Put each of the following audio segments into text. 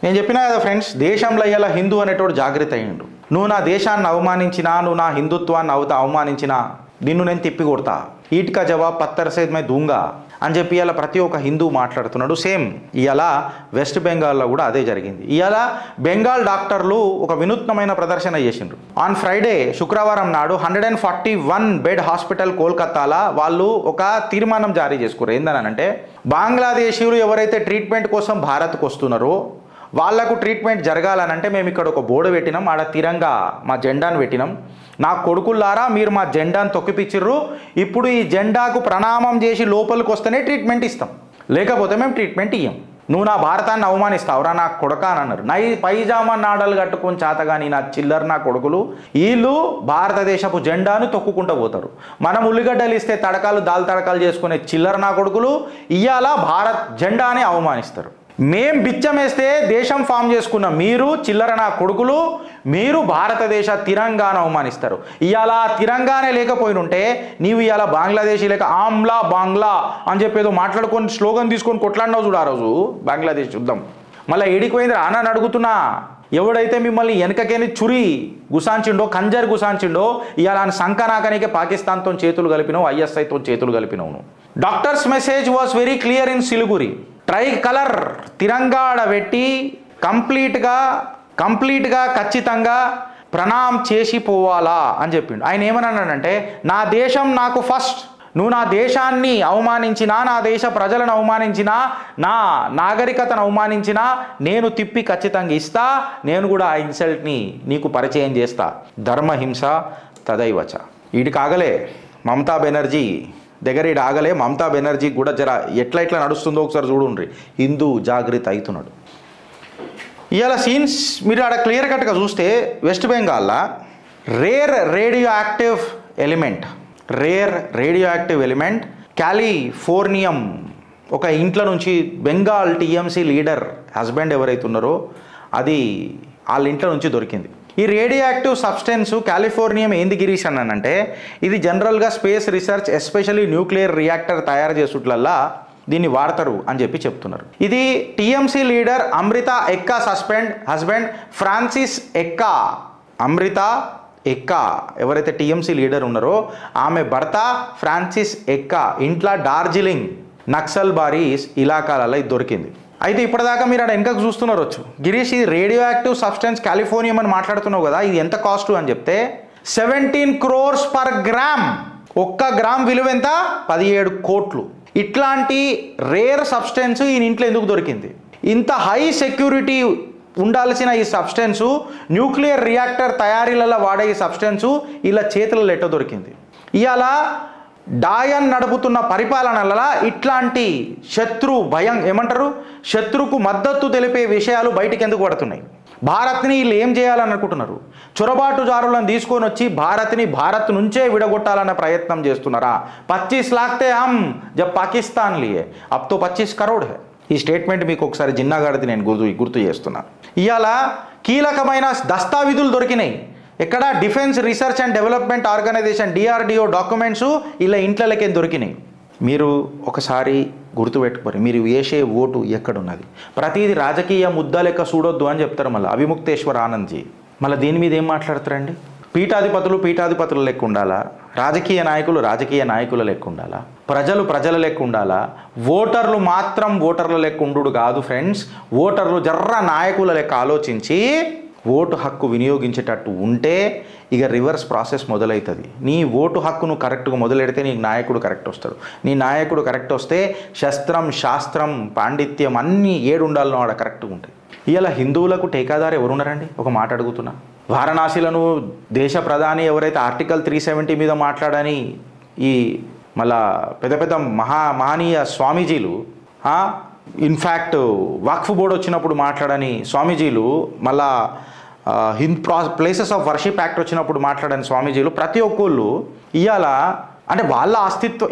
నేను చెప్పినా కదా ఫ్రెండ్స్, దేశంలో ఇలా హిందూ అనేటోడు జాగ్రత్త అయ్యిండు. నువ్వు నా దేశాన్ని అవమానించినా, నువ్వు నా హిందుత్వాన్ని అవమానించినా నిన్ను నేను తిప్పి కొడతా, ఈట్కా జవాబ్ పత్తర్ సే మే దూంగా అని చెప్పి ఇలా ప్రతి ఒక్క హిందూ మాట్లాడుతున్నాడు. సేమ్ ఇవాళ వెస్ట్ బెంగాల్లో కూడా అదే జరిగింది. ఇవాళ బెంగాల్ డాక్టర్లు ఒక వినూత్నమైన ప్రదర్శన చేసిండ్రు. ఆన్ ఫ్రైడే శుక్రవారం నాడు 141 బెడ్ హాస్పిటల్ కోల్కతాలో వాళ్ళు ఒక తీర్మానం జారీ చేసుకున్నారు. ఏందనంటే బంగ్లాదేశీయులు ఎవరైతే ట్రీట్మెంట్ కోసం భారత్కు వస్తున్నారో వాళ్లకు ట్రీట్మెంట్ జరగాలనంటే మేము ఇక్కడ ఒక బోర్డు పెట్టినాం, ఆడ తిరంగా మా జెండాను పెట్టినాం, నా కొడుకుల్లారా మీరు మా జెండాను తొక్కిపిచ్చిర్రు, ఇప్పుడు ఈ జెండాకు ప్రణామం చేసి లోపలికి వస్తేనే ట్రీట్మెంట్ ఇస్తాం, లేకపోతే మేము ట్రీట్మెంట్ ఇయ్యం. నువ్వు నా భారతాన్ని అవమానిస్తావురా నా కొడక అని అన్నారు. నా ఈ పైజామా నాడలు కట్టుకొని చాతగాని నా చిల్లర నా కొడుకులు వీళ్ళు భారతదేశపు జెండాను తొక్కుకుంటూ పోతారు. మనం ఉల్లిగడ్డలు ఇస్తే తడకాలు దాల్ తడకాలు చేసుకునే చిల్లర నా కొడుకులు ఇవాళ భారత్ జెండాని అవమానిస్తారు. మేం బిచ్చమేస్తే దేశం ఫామ్ చేసుకున్న మీరు చిల్లర నా కొడుకులు మీరు భారతదేశ తిరంగాను అవమానిస్తారు. ఇవాళ తిరంగానే లేకపోయినుంటే నీవు ఇవాళ బంగ్లాదేశీ లేక ఆమ్లా బాంగ్లా అని చెప్పేదో మాట్లాడుకొని స్లోగన్ తీసుకొని కొట్లాడినావు చూడు ఆ రోజు బంగ్లాదేశ్ యుద్ధం. మళ్ళీ ఏడిపోయింది అని అడుగుతున్నా. ఎవడైతే మిమ్మల్ని వెనకకేని చురి గుసాంచిండో ఖంజర్ గుసాంచిండో ఇవాళ సంకనాకనికే పాకిస్తాన్తో చేతులు కలిపినావు, ఐఎస్ఐతో చేతులు కలిపినావు. Doctor's message was very clear in Siliguri. Tricolour తిరంగాడ పెట్టి కంప్లీట్గా ఖచ్చితంగా ప్రణామం చేసి పోవాలా అని చెప్పిండు. ఆయన ఏమన్నాడంటే నా దేశం నాకు ఫస్ట్, నువ్వు నా దేశాన్ని అవమానించినా, నా దేశ ప్రజలను అవమానించినా, నా నాగరికతను అవమానించినా నేను తిప్పి ఖచ్చితంగా ఇస్తా, నేను కూడా ఆ ఇన్సల్ట్ని నీకు పరిచయం చేస్తా. ధర్మహింస తదైవచ. వీడికి ఆగలే మమతా బెనర్జీ దగ్గర, ఈడు ఆగలే. మమతా బెనర్జీ కూడా జర ఎట్లా నడుస్తుందో ఒకసారి చూడుండ్రి. హిందూ జాగృతి అవుతున్నాడు. ఇవాళ సీన్స్ మీరు ఆడ క్లియర్ కట్గా చూస్తే వెస్ట్ బెంగాల్లో rare radio active element californium ఒక ఇంట్లో నుంచి బెంగాల్ టీఎంసీ లీడర్ హస్బెండ్ ఎవరైతే ఉన్నారో అది వాళ్ళ ఇంట్లో నుంచి దొరికింది. ఈ రేడియో యాక్టివ్ సబ్స్టెన్స్ కాలిఫోర్నియం ఏంది గిరీష్ అన్నానంటే ఇది జనరల్గా space research especially nuclear reactor తయారు చేసుట్లల్లా దీన్ని వాడతారు అని చెప్పి చెప్తున్నారు. ఇది TMC leader Amrita Ekka husband Francis Ekka. Amrita Ekka ఎవరైతే టీఎంసీ లీడర్ ఉన్నారో ఆమె భర్త ఫ్రాన్సిస్ ఎక్కా ఇంట్లో డార్జిలింగ్ నక్సల్ బారీస్ ఇలాకాలలో ఇది దొరికింది. అయితే ఇప్పటిదాకా మీరు అక్కడ వెనకకు చూస్తున్నారు వచ్చు గిరీష్, ఇది రేడియో యాక్టివ్ సబ్స్టెన్స్ కాలిఫోర్నియం అని మాట్లాడుతున్నావు కదా, ఇది ఎంత కాస్ట్ అని చెప్తే 17 crores per గ్రామ్. 1 గ్రామ్ విలువ ఎంత? 17 కోట్లు. ఇట్లాంటి రేర్ సబ్స్టెన్స్ ఈ ఇంట్లో ఎందుకు దొరికింది? ఇంత హై సెక్యూరిటీ ఉండాల్సిన ఈ సబ్స్టెన్సు న్యూక్లియర్ రియాక్టర్ తయారీలలో వాడే ఈ సబ్స్టెన్సు ఇలా చేతులలో ఎట్ట దొరికింది? ఇవాళ డాయన్ నడుపుతున్న పరిపాలనలలో ఇట్లాంటి శత్రు భయం ఏమంటారు శత్రుకు మద్దతు తెలిపే విషయాలు బయటికి ఎందుకు పడుతున్నాయి? భారత్ని వీళ్ళు ఏం చేయాలని అనుకుంటున్నారు? చొరబాటుదారులను తీసుకొని వచ్చి భారత్ నుంచే విడగొట్టాలన్న ప్రయత్నం చేస్తున్నారా? 25 लाख थे हम जब पाकिस्तान लिए, अब तो 25 करोड़ है. ఈ స్టేట్మెంట్ మీకు ఒకసారి జిన్నాగాడిది నేను గుర్తు చేస్తున్నాను. ఇవాళ కీలకమైన దస్తావేజులు దొరికినాయి. ఎక్కడ? Defence Research and Development Organisation DRDO documents ఇలా ఇంట్లోకే దొరికినాయి. మీరు ఒకసారి గుర్తుపెట్టుకోరు, మీరు వేసే ఓటు ఎక్కడున్నది? ప్రతిదీ రాజకీయ ముద్ద లెక్క చూడొద్దు అని చెప్తారు మళ్ళీ అవిముక్తేశ్వర్ ఆనంద్జీ. మళ్ళీ దీని మీద ఏం మాట్లాడతారండి? పీఠాధిపతులు లెక్క ఉండాలా, రాజకీయ నాయకుల లెక్క ఉండాలా, ప్రజల లెక్క ఉండాలా, ఓటర్లు మాత్రం ఓటర్ల లెక్క ఉండు కాదు ఫ్రెండ్స్. ఓటర్లు జర్ర నాయకుల లెక్క ఆలోచించి ఓటు హక్కు వినియోగించేటట్టు ఉంటే ఇక రివర్స్ ప్రాసెస్ మొదలవుతుంది. నీ ఓటు హక్కును కరెక్ట్గా మొదలెడితే నీకు నాయకుడు కరెక్ట్ వస్తాడు. నీ నాయకుడు కరెక్ట్ వస్తే శస్త్రం శాస్త్రం పాండిత్యం అన్నీ ఏడుండాలనో ఆడ కరెక్ట్గా ఉంటాయి. ఇలా హిందువులకు టేకాదారు ఎవరున్నారండి? ఒక మాట అడుగుతున్నా. వారణాసిలను దేశ ప్రధాని ఎవరైతే ఆర్టికల్ 370 మీద మాట్లాడని ఈ మళ్ళా పెద్ద మహనీయ స్వామీజీలు, ఇన్ఫ్యాక్ట్ వక్ఫ్ బోర్డు వచ్చినప్పుడు మాట్లాడని స్వామీజీలు, మళ్ళా ప్లేసెస్ ఆఫ్ వర్షిప్ యాక్ట్ వచ్చినప్పుడు మాట్లాడని స్వామీజీలు, ప్రతి ఒక్కళ్ళు ఇవాళ అంటే వాళ్ళ అస్తిత్వం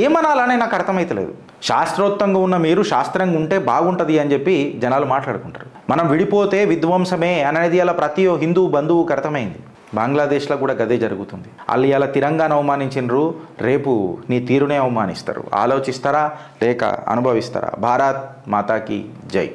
ఏమనాలని నాకు అర్థమవుతలేదు. శాస్త్రోక్తంగా ఉన్న మీరు శాస్త్రంగా ఉంటే బాగుంటుంది అని చెప్పి జనాలు మాట్లాడుకుంటారు. మనం విడిపోతే విధ్వంసమే అనేది అలా ప్రతి హిందూ బంధువుకి అర్థమైంది. బంగ్లాదేశ్లో కూడా గదే జరుగుతుంది. వాళ్ళు ఇలా తిరంగాను అవమానించినరు, రేపు నీ తీరునే అవమానిస్తారు. ఆలోచిస్తారా లేక అనుభవిస్తారా? భారత్ మాతాకి జై.